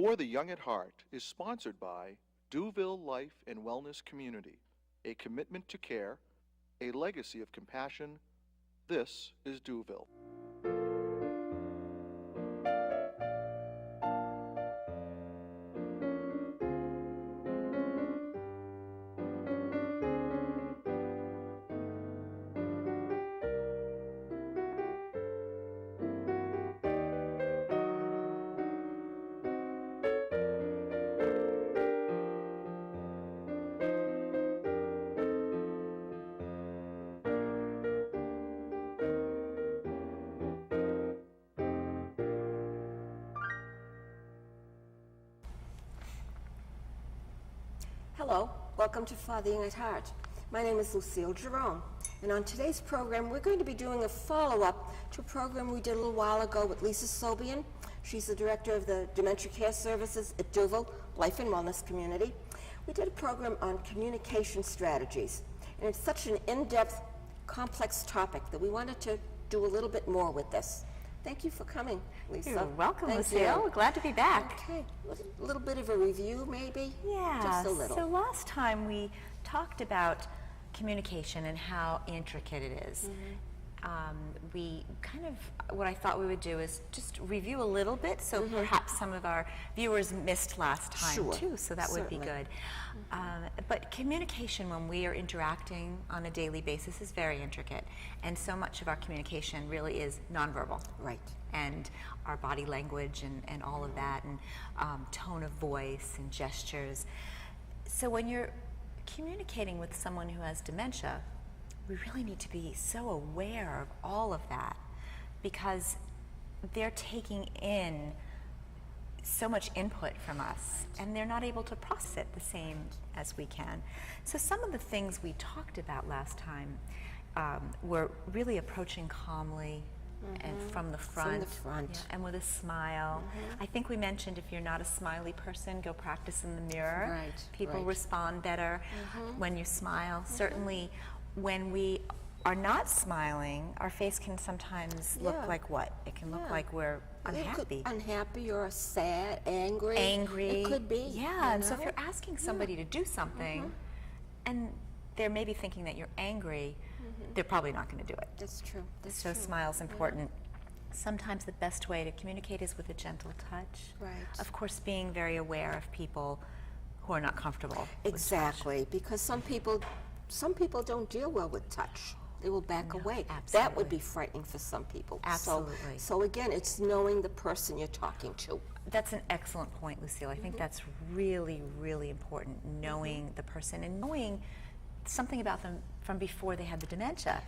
For the Young at Heart is sponsored by Duville Life and Wellness Community, a commitment to care, a legacy of compassion. This is Duville. Hello, welcome to For the Young at Heart. My name is Lucille Jerome, and on today's program we're going to be doing a follow-up to a program we did a little while ago with Lisa Sobhian. She's the director of the Dementia Care Services at Duville Life and Wellness Community. We did a program on communication strategies, and it's such an in-depth, complex topic that we wanted to do a little bit more with this. Thank you for coming, Lisa. You're welcome, Thank Lucille. you. Glad to be back. Okay, a little bit of a review, maybe? Yeah, Just a little. So last time we talked about communication and how intricate it is. We kind of, what I thought we would do is just review a little bit, so perhaps some of our viewers missed last time too, so that would be good. But communication, when we are interacting on a daily basis, is very intricate, and so much of our communication really is nonverbal. Right. And our body language and all of that, and tone of voice and gestures. So when you're communicating with someone who has dementia, we really need to be so aware of all of that, because they're taking in so much input from us, and they're not able to process it the same as we can. So some of the things we talked about last time were really approaching calmly and from the front, and with a smile. I think we mentioned if you're not a smiley person, go practice in the mirror. Right, People respond better when you smile. Certainly when we are not smiling, our face can sometimes look like what? It can look like we're unhappy. Unhappy or sad, angry. Angry. It could be. Yeah, and so if you're asking somebody to do something, and they're maybe thinking that you're angry, they're probably not going to do it. That's true. That's So true. smile's important. Sometimes the best way to communicate is with a gentle touch. Right. Of course, being very aware of people who are not comfortable with Exactly, because some people don't deal well with touch. They will back away. That would be frightening for some people. Absolutely. So again, it's knowing the person you're talking to. That's an excellent point, Lucille. I think that's really, really important, knowing the person and knowing something about them from before they had the dementia.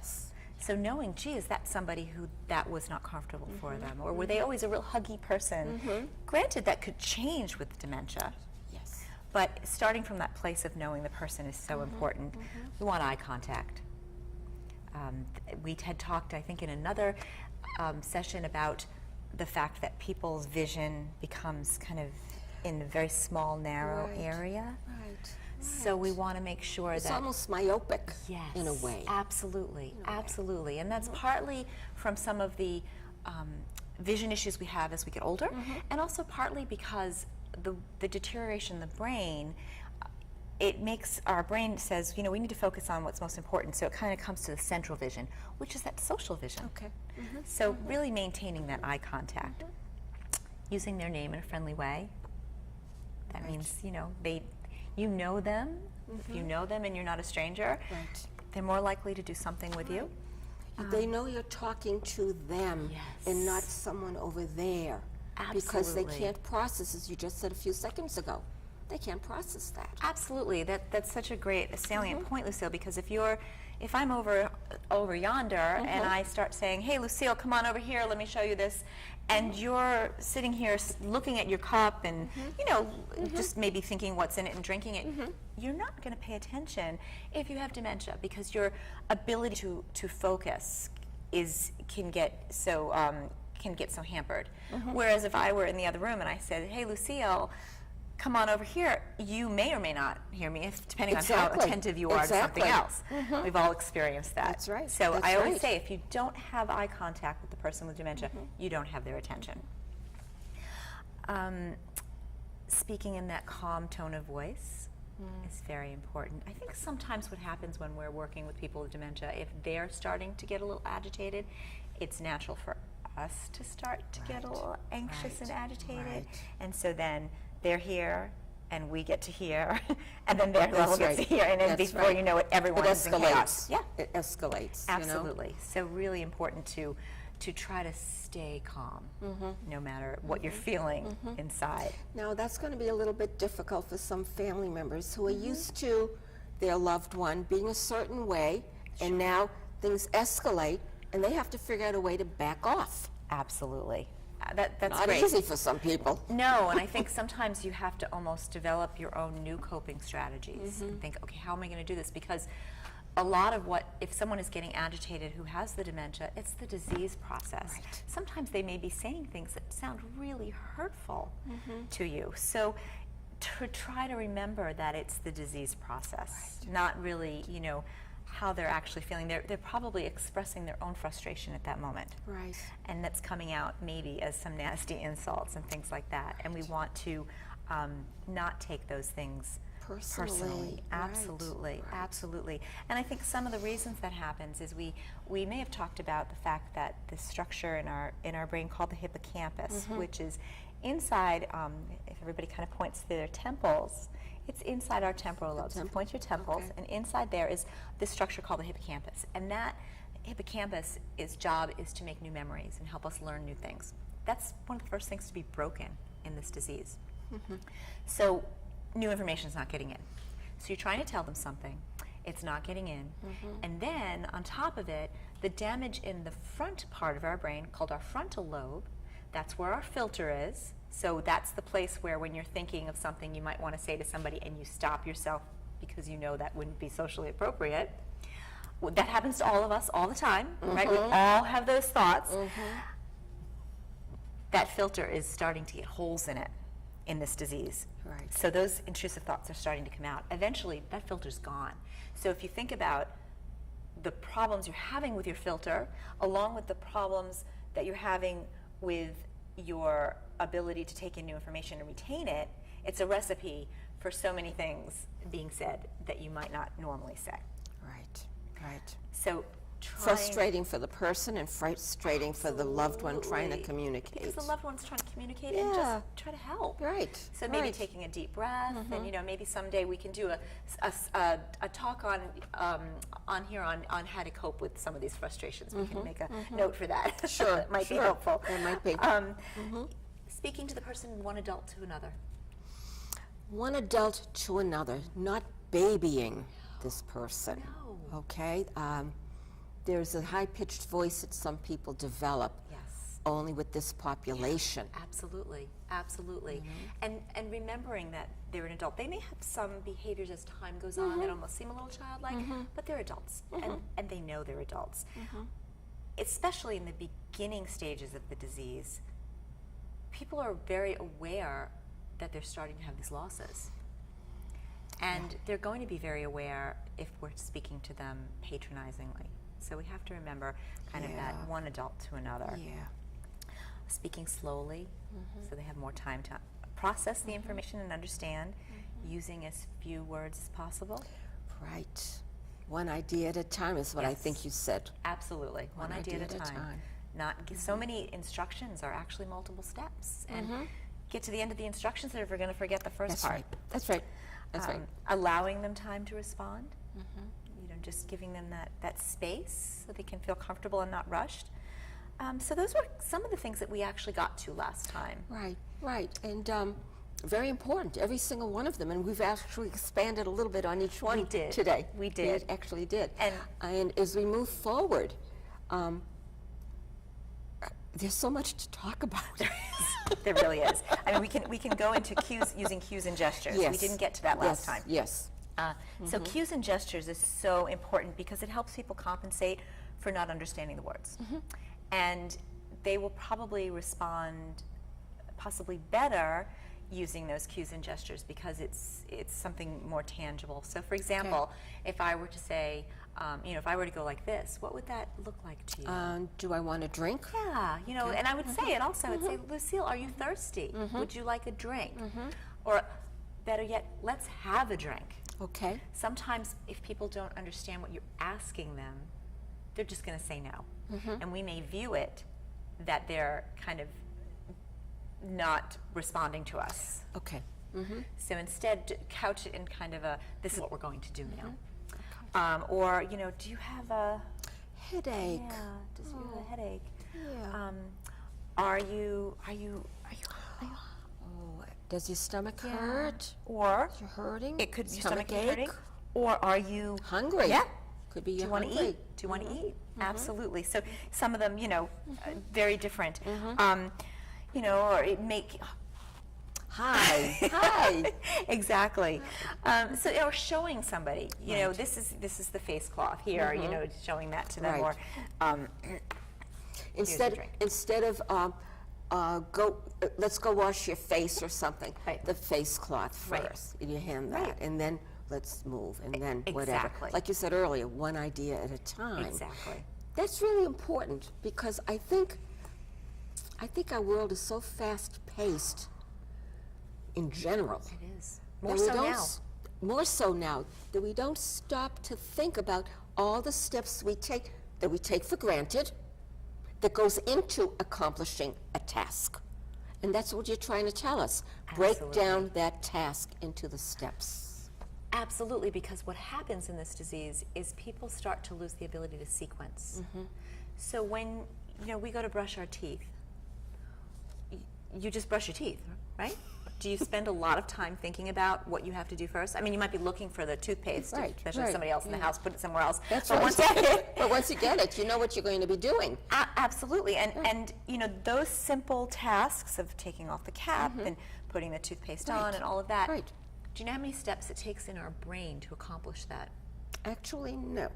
So knowing, gee, is that somebody who that was not comfortable for them? Or were they always a real huggy person? Granted, that could change with dementia. Yes. But starting from that place of knowing the person is so important. We want eye contact. We had talked, I think, in another session about the fact that people's vision becomes kind of in a very small, narrow area. Right. So we want to make sure It's that almost myopic in a way. Absolutely, absolutely. And that's partly from some of the vision issues we have as we get older, and also partly because the deterioration in the brain, it makes our brain says, you know, we need to focus on what's most important. So it kind of comes to the central vision, which is that social vision. Okay. So really maintaining that eye contact, using their name in a friendly way. That means, you know, you know them. If you know them and you're not a stranger, they're more likely to do something with you. They know you're talking to them and not someone over there. Because they can't process, as you just said a few seconds ago. They can't process that. Absolutely. That's such a great salient point, Lucille, because if I'm over yonder and I start saying, hey, Lucille, come on over here, let me show you this, and you're sitting here looking at your cup and, you know, just maybe thinking what's in it and drinking it, you're not going to pay attention if you have dementia, because your ability to focus can get so hampered. Whereas if I were in the other room and I said, hey, Lucille, come on over here, you may or may not hear me, depending on how attentive you are to something else. We've all experienced that. That's right. So I always say, if you don't have eye contact with the person with dementia, you don't have their attention. speaking in that calm tone of voice is very important. I think sometimes what happens when we're working with people with dementia, if they're starting to get a little agitated, it's natural for us to start to get a little anxious and agitated. And so then they're here, and we get to hear, and then their level gets to hear, and then before you know it, everyone's in chaos. Yeah, it escalates. absolutely. You know? So really important to try to stay calm, no matter what you're feeling inside. Now, that's going to be a little bit difficult for some family members who are used to their loved one being a certain way, and now things escalate, and they have to figure out a way to back off. Absolutely. That's Not great. easy for some people. No, and I think sometimes you have to almost develop your own new coping strategies and think, okay, how am I going to do this? Because a lot of if someone is getting agitated who has the dementia, it's the disease process. Right. Sometimes they may be saying things that sound really hurtful to you. So to try to remember that it's the disease process, not really, you know, how they're actually feeling. They're probably expressing their own frustration at that moment. Right. And that's coming out maybe as some nasty insults and things like that. And we want to not take those things personally. Absolutely, absolutely. And I think some of the reasons that happens is we may have talked about the fact that the structure in our brain called the hippocampus, which is inside, if everybody kind of points to their temples, it's inside our temporal lobes. So point your temples, and inside there is this structure called the hippocampus. And that hippocampus' job is to make new memories and help us learn new things. That's one of the first things to be broken in this disease. So new information is not getting in. So you're trying to tell them something, it's not getting in. And then on top of it, the damage in the front part of our brain called our frontal lobe, that's where our filter is. So that's the place where when you're thinking of something you might want to say to somebody and you stop yourself because you know that wouldn't be socially appropriate. Well, that happens to all of us all the time, right? We all have those thoughts. That filter is starting to get holes in it in this disease. Right. So those intrusive thoughts are starting to come out. Eventually, that filter's gone. So if you think about the problems you're having with your filter, along with the problems that you're having with your ability to take in new information and retain it, it's a recipe for so many things being said that you might not normally say. Right, right. So Frustrating for the person and frustrating for the loved one trying to communicate. Because the loved one's trying to communicate and just try to help. Right. So maybe taking a deep breath, and you know, maybe someday we can do a talk on here on how to cope with some of these frustrations. We can make a note for that. Sure. It might be helpful. It might be. Speaking to the person, one adult to another. One adult to another, not babying this person. No. Okay? There's a high-pitched voice that some people develop only with this population. Absolutely, absolutely. And remembering that they're an adult. They may have some behaviors as time goes on that almost seem a little childlike, but they're adults, and they know they're adults. Especially in the beginning stages of the disease, people are very aware that they're starting to have these losses. And they're going to be very aware if we're speaking to them patronizingly. So we have to remember kind of that one adult to another. Speaking slowly, so they have more time to process the information and understand, using as few words as possible. Right. One idea at a time is what I think you said. Absolutely. One idea at a time. Not so many instructions are actually multiple steps. And get to the end of the instructions that if we're going to forget the first part. That's right. That's right. Allowing them time to respond. You know, just giving them that space so they can feel comfortable and not rushed. So those were some of the things that we actually got to last time. Right, right. And very important, every single one of them. And we've actually expanded a little bit on each one today. We did. We actually did. And as we move forward, there's so much to talk about. There really is. I mean, we can go into cues, using cues and gestures. We didn't get to that last time. Yes. So cues and gestures is so important because it helps people compensate for not understanding the words. And they will probably respond possibly better using those cues and gestures because it's something more tangible. So for example, if I were to say, you know, if I were to go like this, what would that look like to you? Do I want a drink? Yeah, you know, and I would say it also. I'd say, Lucille, are you thirsty? Would you like a drink? Or better yet, let's have a drink. Okay. Sometimes if people don't understand what you're asking them, they're just going to say no. And we may view it that they're kind of not responding to us. Okay. So instead, couch it in kind of a, this is what we're going to do now. Or, you know, do you have a Headache. Yeah, does you have a headache? Yeah. Are you Oh, does your stomach hurt? or You're hurting? it could your Stomach stomach be hurting? ache? Or are you Hungry? Yeah. Could be Do you're you want to hungry. eat? Do you want to eat? Absolutely. So some of them, you know, very different. You know, or it make Hi. Hi. exactly. So or showing somebody, you know, this is the face cloth here. You know, showing that to them. Right. Or Instead of let's go wash your face or something. Right. The face cloth Right. first. And you hand that, Right. and then let's move, and then whatever. Exactly. Like you said earlier, one idea at a time. exactly. That's really important because I think our world is so fast-paced in general. It is that more we so don't now. More so now that we don't stop to think about all the steps that we take for granted that goes into accomplishing a task. And that's what you're trying to tell us. Break Absolutely. down that task into the steps. Absolutely, because what happens in this disease is people start to lose the ability to sequence. So when, you know, we go to brush our teeth, you just brush your teeth, right? Do you spend a lot of time thinking about what you have to do first? I mean, you might be looking for the toothpaste, Right, especially right, somebody else in the house put it somewhere else. That's but right. once you get it, But once you get it, you know what you're going to be doing. absolutely, and you know, those simple tasks of taking off the cap and putting the toothpaste on and all of that. Right. Do you know how many steps it takes in our brain to accomplish that? Actually, no.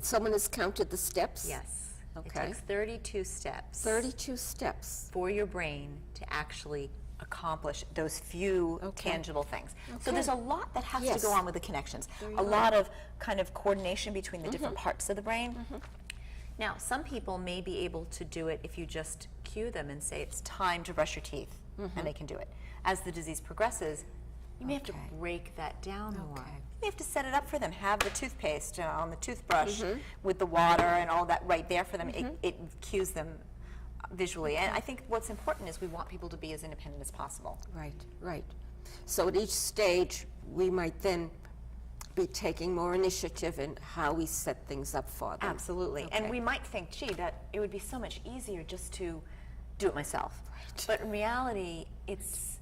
Someone has counted the steps? Yes. Okay. It takes 32 steps 32 steps. for your brain to actually accomplish those few tangible things. So there's a lot that has to Yes. go on with the connections. A lot of kind of coordination between the different parts of the brain. Now, some people may be able to do it if you just cue them and say it's time to brush your teeth, and they can do it. As the disease progresses, you may have to break that down more. Okay. You may have to set it up for them. Have the toothpaste on the toothbrush with the water and all that right there for them. It cues them visually. And I think what's important is we want people to be as independent as possible. Right, right. So at each stage, we might then be taking more initiative in how we set things up for them. Absolutely. Okay. And we might think, gee, that it would be so much easier just to do it myself. Right. But in reality, it's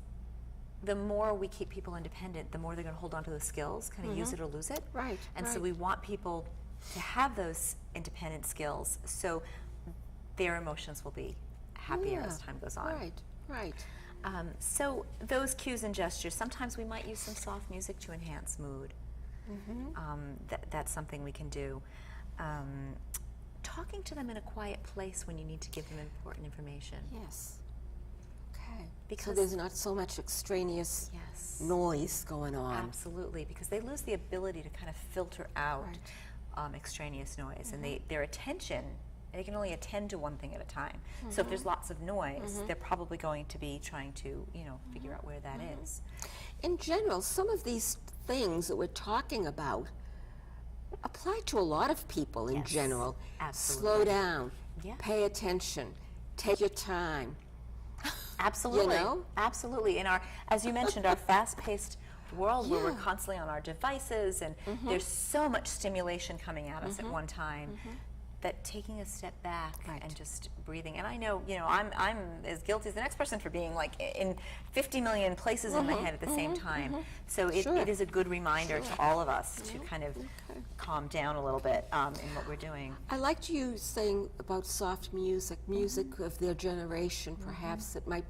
the more we keep people independent, the more they're going to hold on to the skills, kind of use it or lose it. Right, And so right. we want people to have those independent skills so their emotions will be happier as time goes on. Right, right. So those cues and gestures, sometimes we might use some soft music to enhance mood. That's something we can do. Talking to them in a quiet place when you need to give them important information. Yes. Okay. So Because- there's not so much extraneous Yes. noise going on. Absolutely, because they lose the ability to kind of filter out extraneous noise, and their attention, they can only attend to one thing at a time. So if there's lots of noise, they're probably going to be trying to, you know, figure out where that is. In general, some of these things that we're talking about apply to a lot of people in Yes, general. absolutely. Slow down. Yeah. Pay attention. Take your time. Absolutely, know? absolutely. In our, as you mentioned, our fast-paced world where we're Yeah. constantly on our devices and there's so much stimulation coming at us at one time that taking a step back and just breathing. And I know, you know, I'm as guilty as the next person for being like in 50 million places in my head at the same time. So Sure. it is a good reminder to all of us to kind of calm down a little bit in what we're doing. I liked you saying about soft music, music of their generation, perhaps, that might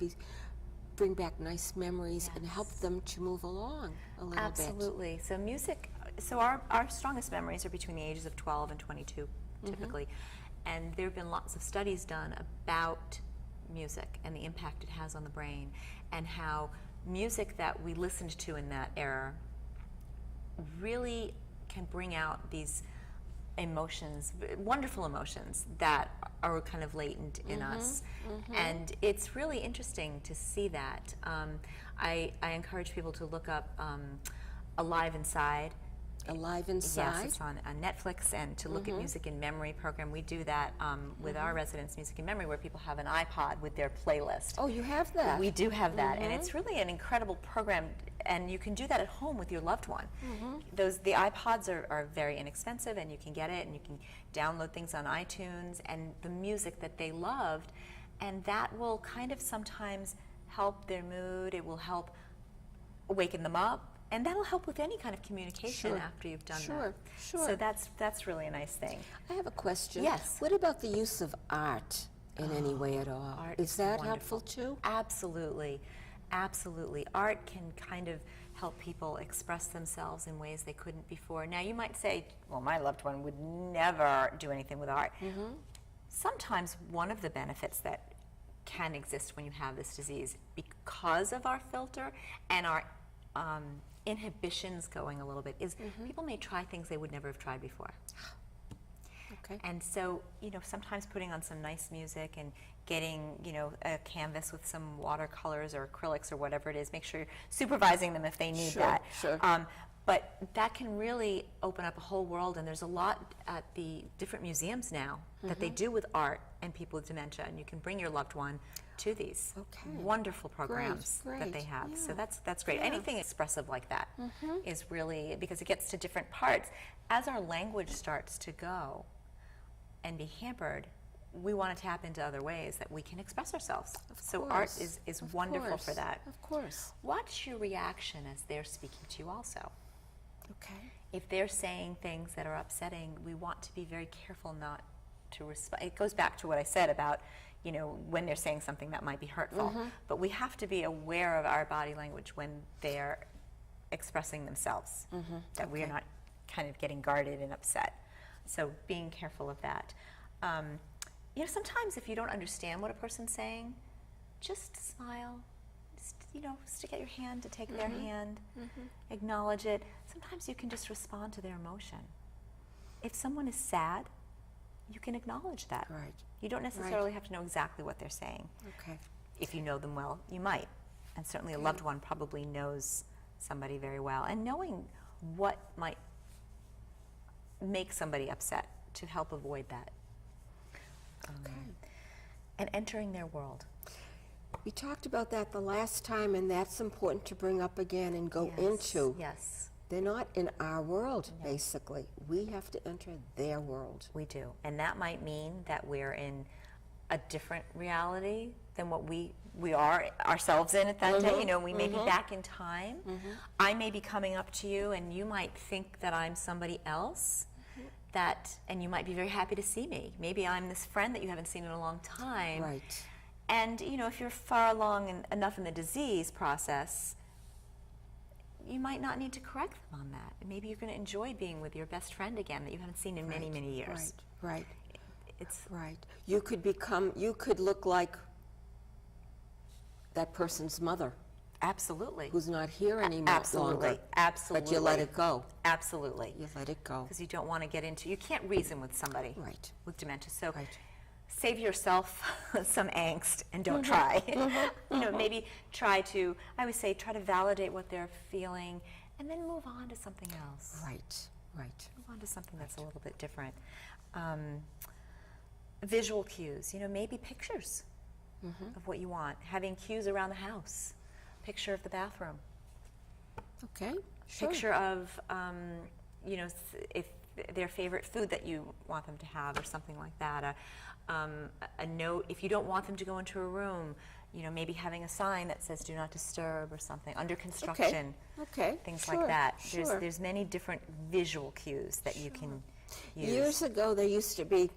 bring back nice memories and help them to move along a little bit. Absolutely. So music, so our strongest memories are between the ages of 12 and 22, typically. And there have been lots of studies done about music and the impact it has on the brain, and how music that we listened to in that era really can bring out these emotions, wonderful emotions that are kind of latent in us. And it's really interesting to see that. I encourage people to look up Alive Inside. Alive Inside? Yes, it's on Netflix, and to look at Music in Memory program. We do that with our residents, Music in Memory, where people have an iPod with their playlist. Oh, you have that? We do have that, and it's really an incredible program, and you can do that at home with your loved one. The iPods are very inexpensive, and you can get it, and you can download things on iTunes, and the music that they loved, and that will kind of sometimes help their mood. It will help awaken them up. And that'll help with any kind of communication after you've done that. Sure. So that's really a nice thing. I have a question. Yes. What about the use of art in any way at all? Art is that wonderful. helpful too? Absolutely. Absolutely. Art can kind of help people express themselves in ways they couldn't before. Now, you might say, well, my loved one would never do anything with art. Sometimes one of the benefits that can exist when you have this disease, because of our filter and our inhibitions going a little bit, is people may try things they would never have tried before. Okay. And so, sometimes putting on some nice music and getting, a canvas with some watercolors or acrylics or whatever it is, make sure you're supervising them if they need that. Sure. But that can really open up a whole world, and there's a lot at the different museums now that they do with art and people with dementia, and you can bring your loved one to these wonderful programs that they have. So that's great. Anything expressive like that is really, because it gets to different parts. As our language starts to go and be hampered, we want to tap into other ways that we can express ourselves. So art is wonderful for that. Of course. Watch your reaction as they're speaking to you also. Okay. If they're saying things that are upsetting, we want to be very careful not to respond. It goes back to what I said about, when they're saying something that might be hurtful. But we have to be aware of our body language when they're expressing themselves, that we are not kind of getting guarded and upset. So being careful of that. Sometimes if you don't understand what a person's saying, just smile. Stick out your hand to take their hand, acknowledge it. Sometimes you can just respond to their emotion. If someone is sad, you can acknowledge that. Right. You don't necessarily have to know exactly what they're saying. Okay. If you know them well, you might. And certainly a loved one probably knows somebody very well. And knowing what might make somebody upset to help avoid that. And entering their world. We talked about that the last time, and that's important to bring up again and go into. Yes. They're not in our world, basically. We have to enter their world. We do. And that might mean that we're in a different reality than what we are ourselves in at that day. We may be back in time. I may be coming up to you, and you might think that I'm somebody else. And you might be very happy to see me. Maybe I'm this friend that you haven't seen in a long time. Right. And, if you're far along enough in the disease process, you might not need to correct them on that. Maybe you're going to enjoy being with your best friend again that you haven't seen in many, many years. Right. It's right. You could look like that person's mother. Absolutely. Who's not here anymore. Absolutely. Longer. Absolutely. But you let it go. Absolutely. You let it go. Because you don't want to get into, you can't reason with somebody with dementia. So save yourself some angst and don't try. Maybe try to validate what they're feeling and then move on to something else. Right. Move on to something that's a little bit different. Visual cues, maybe pictures of what you want. Having cues around the house. Picture of the bathroom. Okay, sure. Picture of, if their favorite food that you want them to have or something like that. A note, if you don't want them to go into a room, maybe having a sign that says do not disturb or something, under construction. Okay. Things like that. There's many different visual cues that you can use. Years ago, there used to be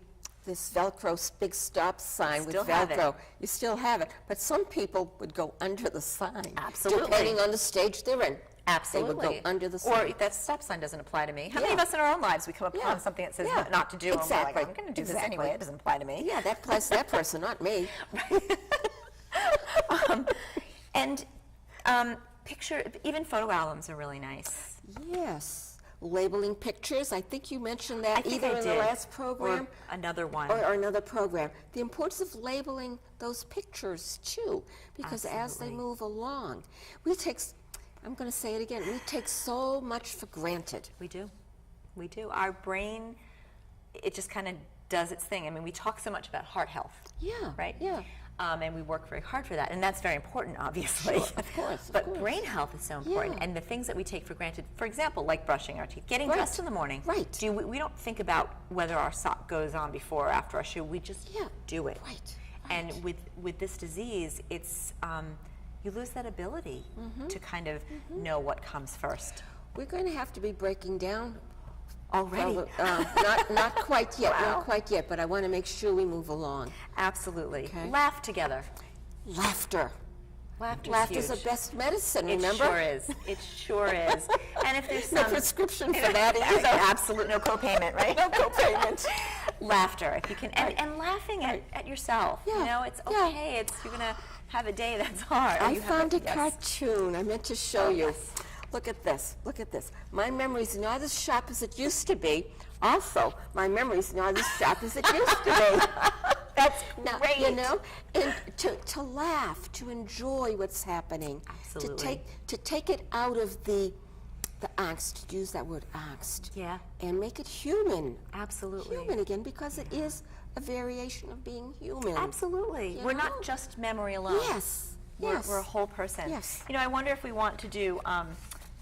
this Velcro big stop sign with Velcro. You still have it. But some people would go under the sign. Absolutely. Depending on the stage they're in. Absolutely. They would go under the sign. Or that stop sign doesn't apply to me. How many of us in our own lives, we come upon something that says not to do, and we're like, I'm going to do this anyway, it doesn't apply to me. Yeah, that applies to that person, not me. And picture, even photo albums are really nice. Yes. labeling pictures. I think you mentioned that think either I in the did. last program Or another one. or another program. The importance of labeling those pictures too, because as they Absolutely. move along, we take, I'm going to say it again, we take so much for granted. We do. We do. Our brain, it just kind of does its thing. I mean, we talk so much about heart health. Yeah, Right? yeah. And we work very hard for that, and that's very important, obviously. Sure, of course, of But course. brain health is so important, Yeah. and the things that we take for granted, for example, like brushing our teeth, getting Right. dressed in the morning. Right. We don't think about whether our sock goes on before or after our shoe. We just Yeah. do it. Right, And right. with this disease, it's you lose that ability Mm-hmm. to kind of know what comes first. We're going to have to be breaking down. Already. Not quite yet, Wow. not quite yet, but I want to make sure we move along. Absolutely. Okay. Laugh together. Laughter. Laughter's the huge. best medicine, It remember? sure is. It sure is. And if there's No some prescription for that either. absolute no copayment, right? No copayment. Laughter, if you can, and laughing at yourself. You Yeah, know, it's yeah. okay. It's you're gonna have a day that's hard. I You have found a yes. cartoon I meant to show you. yes. Look at this, look at this. My memory's not as sharp as it used to be. Also, my memory's not as sharp as it used to be. That's Now, great. you know, and to laugh, to enjoy what's happening, Absolutely. to take it out of the angst, to use that word angst, Yeah. and make it human, Absolutely. human again, because it is a variation of being human. Absolutely. You We're know? not just memory alone. Yes, We're, yes. we're a whole person. Yes. You know, I wonder if we want to do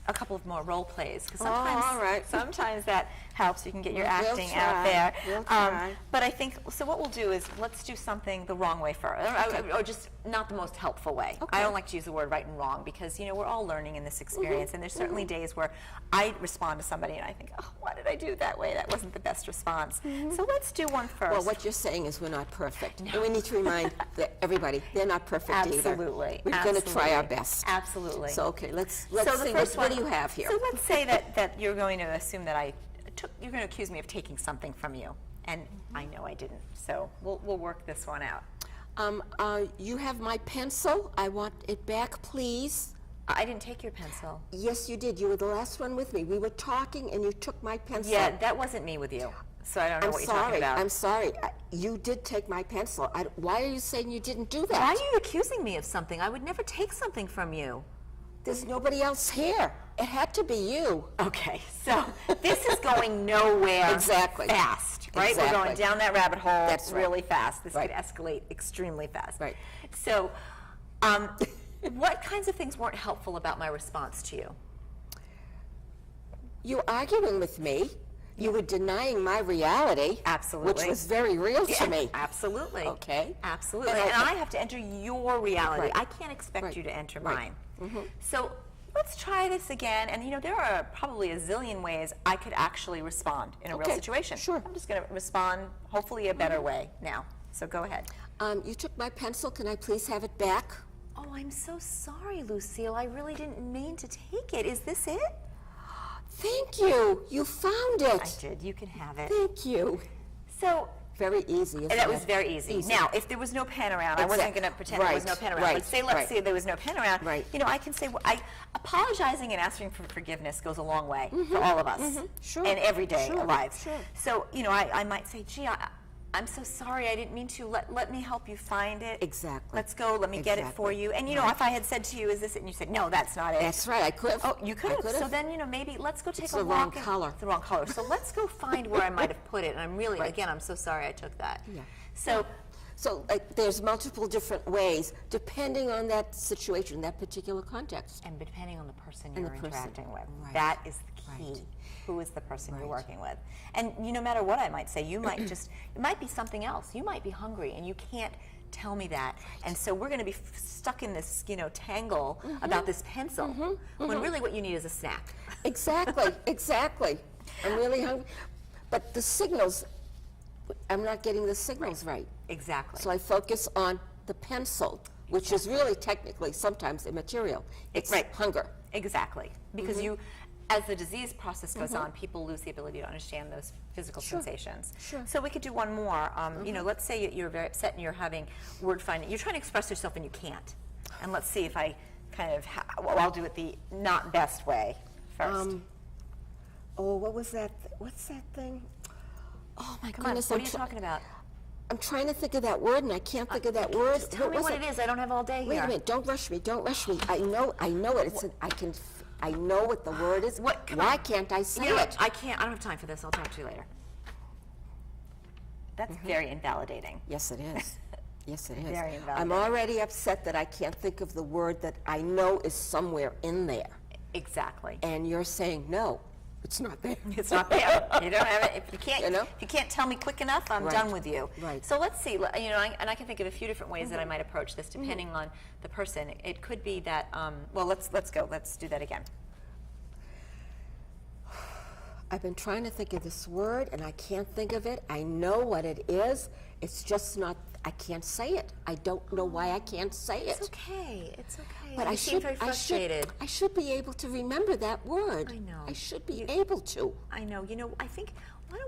a couple of more role plays, because Oh, sometimes, all right. sometimes that helps. You can get your We'll acting try. out there. We'll try. But I think, so what we'll do is let's do something the wrong way first, or just not the most helpful way. Okay. I don't like to use the word right and wrong, because, you know, we're all learning in this experience, and there's certainly days where I respond to somebody and I think, oh, why did I do it that way? That wasn't the best response. So let's do one first. Well, what you're saying is we're not perfect. And we need to remind everybody, they're not perfect either. Absolutely. We're going to try our Absolutely. best. Absolutely. So, okay, let's So the see, first what do one- you have here? So let's say that you're going to assume that you're going to accuse me of taking something from you, and I know I didn't. So we'll work this one out. You have my pencil. I want it back, please. I didn't take your pencil. Yes, you did. You were the last one with me. We were talking, and you took my pencil. Yeah, that wasn't me with you. So I don't know I'm what you're talking sorry. about. I'm sorry. You did take my pencil. Why are you saying you didn't do that? Why are you accusing me of something? I would never take something from you. There's nobody else here. It had to be you. Okay, so this is going nowhere Exactly. fast, right? We're going Exactly. down that rabbit hole That's right. really fast. This Right. could escalate extremely fast. Right. So what kinds of things weren't helpful about my response to you? You were arguing with me. You were denying my reality. Absolutely. Which was very real to me. Absolutely. Okay. Absolutely. And And I have to enter your reality. Right. I can't expect Right. you to enter Right. mine. So let's try this again. And you know, there are probably a zillion ways I could actually respond in a real Okay, situation. sure. I'm just going to respond, hopefully, a better way now. So go ahead. You took my pencil. Can I please have it back? Oh, I'm so sorry, Lucille. I really didn't mean to take it. Is this it? Thank you. You found it. I did. You can have it. Thank you. So Very easy, isn't that was it? very easy. Now, if there was no pen around, I wasn't going to pretend there was no Right, pen around. right, But let's right. say there was no pen around. Right. You know, I can say, apologizing and asking for forgiveness goes a long way for all of us. Sure, And everyday sure, lives. sure. So, you know, I might say, gee, I'm so sorry, I didn't mean to. Let me help you find it. Exactly. Let's go, let me get it for Exactly. you. And, you know, if I had said to you, is this it? And you said, no, that's not it. That's right. I could have. Oh, you could have. I So then, you know, maybe let's go take It's a the walk. wrong and- color. The wrong color. So let's go find where I might have put it. And I'm really, again, I'm so sorry I took that. Yeah. So, So there's multiple different ways, depending on that situation, that particular context. and depending on the person And you're the person. interacting with, Right. that is the key. Right. Who is the person you're Right. working with? And you, no matter what I might say, you might just, it might be something else. You might be hungry and you can't tell me that. And so we're going to be stuck in this, you know, tangle about this pencil, when really what you need is a snack. Exactly, exactly. I'm really hungry. But the signals, I'm not getting the signals right. Exactly. So I focus on the pencil, which is really technically sometimes immaterial. It's Right. hunger. Exactly. Because you, as the disease process goes on, people lose the ability to understand those physical sensations. Sure. So we could do one more. You know, let's say you're very upset and you're having word finding. You're trying to express yourself and you can't. And let's see if I kind of, well, I'll do it the not best way first. Oh, what was that? What's that thing? Oh my Come on, goodness! what are you talking about? I'm trying to think of that word, and I can't think of that word. Just tell me was what it is. I don't have all day Wait here. a minute! Don't rush me! Don't rush me! I know it. I know what the word is. What? Come Why on. can't I say You know it? what? I can't. I don't have time for this. I'll talk to you later. That's very invalidating. Yes, it is. Yes, it is. Very I'm invalidating. already upset that I can't think of the word that I know is somewhere in there. Exactly. And you're saying, no, it's not there. It's not there. You don't have it. If you can't, You know? if you can't tell me quick enough, I'm Right. done with you. Right. So let's see. And I can think of a few different ways that I might approach this, depending on the person. It could be that. Well, let's go. Let's do that again. I've been trying to think of this word, and I can't think of it. I know what it is. It's just not, I can't say it. I don't know why I can't say It's it. okay. It's okay. But you seem very frustrated. I should be able to remember that word. I know. I should be able to. I know. I think, why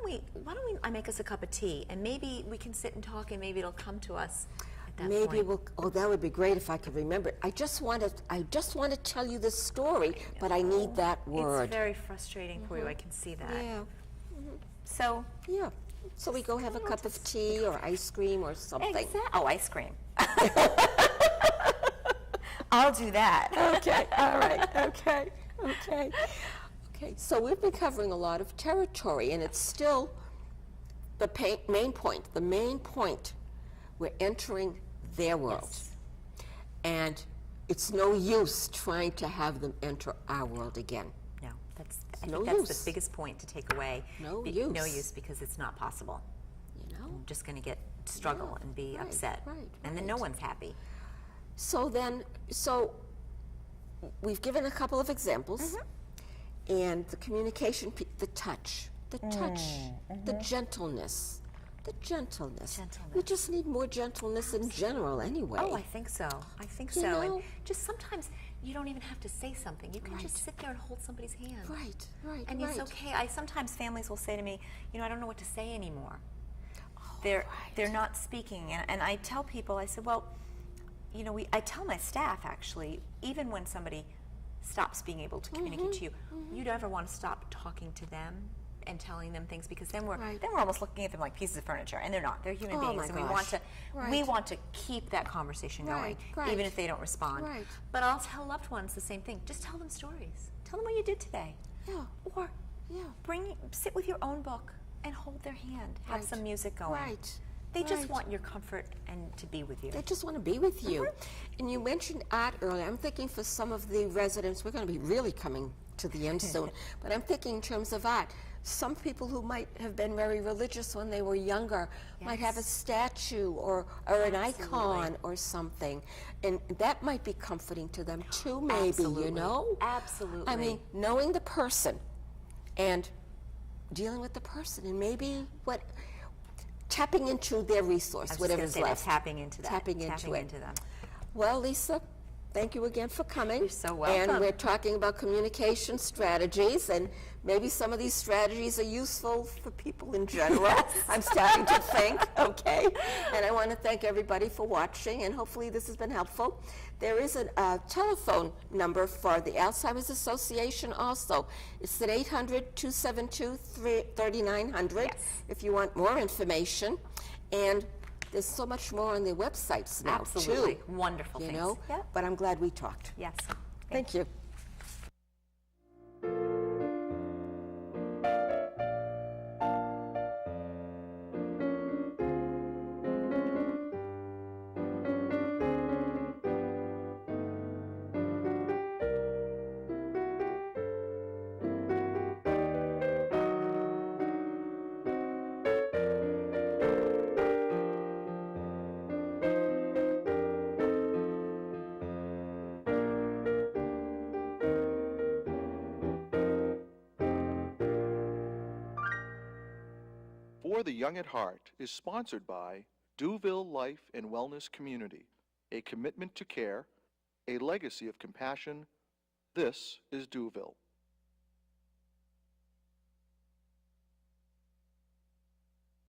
don't I make us a cup of tea, and maybe we can sit and talk, and maybe it'll come to us at that Maybe point. that would be great if I could remember it. I just want to tell you this story, but I need that word. It's very frustrating for you. I can see that. Yeah, So, yeah. So we go have a cup of tea or ice cream or something. Oh, ice cream. I'll do that. Okay, all right, okay. So we've been covering a lot of territory, and it's still the main point. The main point, we're entering their world. Yes. And it's no use trying to have them enter our world again. No, I no think that's use. the biggest point to take away. No No use. use, because it's not possible. You know? I'm just going to struggle and be right, upset. right, And then no right. one's happy. So we've given a couple of examples, and the communication, the touch, the gentleness, the gentleness. We just need more gentleness in general anyway. Oh, I think so. You And know? just sometimes you don't even have to say something. You can just sit there and hold somebody's hand. Right. And it's okay. Sometimes families will say to me, I don't know what to say anymore. They're not speaking, and I tell people, I said, well, I tell my staff, actually, even when somebody stops being able to communicate to you, you don't ever want to stop talking to them and telling them things, because then we're almost looking at them like pieces of furniture, and they're not. They're human beings, and we want to keep that conversation going, even if they don't respond. Right. But I'll tell loved ones the same thing. Just tell them stories. Tell them what you did today. Yeah. Or Yeah. sit with your own book and hold their hand. Have Right. some music going. Right. They just Right. want your comfort and to be with you. They just want to be with you. And you mentioned art earlier. I'm thinking for some of the residents, we're going to be really coming to the end soon, but I'm thinking in terms of art. Some people who might have been very religious when they were younger might have a statue or an icon or something. And that might be comforting to them too, maybe, Absolutely. you know? Absolutely. I mean, knowing the person and dealing with the person, and maybe tapping into their resource, I was just whatever's gonna say that, left. tapping into that. Tapping into it. them. Well, Lisa, thank you again for coming. You're so welcome. And we're talking about communication strategies, and maybe some of these strategies are useful for people in general. I'm starting to think, okay? And I want to thank everybody for watching, and hopefully this has been helpful. There is a telephone number for the Alzheimer's Association also. It's at 800-272-3900 if you want more information. And there's so much more on their websites now, Absolutely. too. Wonderful You things. know? Yep. But I'm glad we talked. Yes. Thank you. For the Young at Heart is sponsored by Duville Life and Wellness Community, a commitment to care, a legacy of compassion. This is Duville.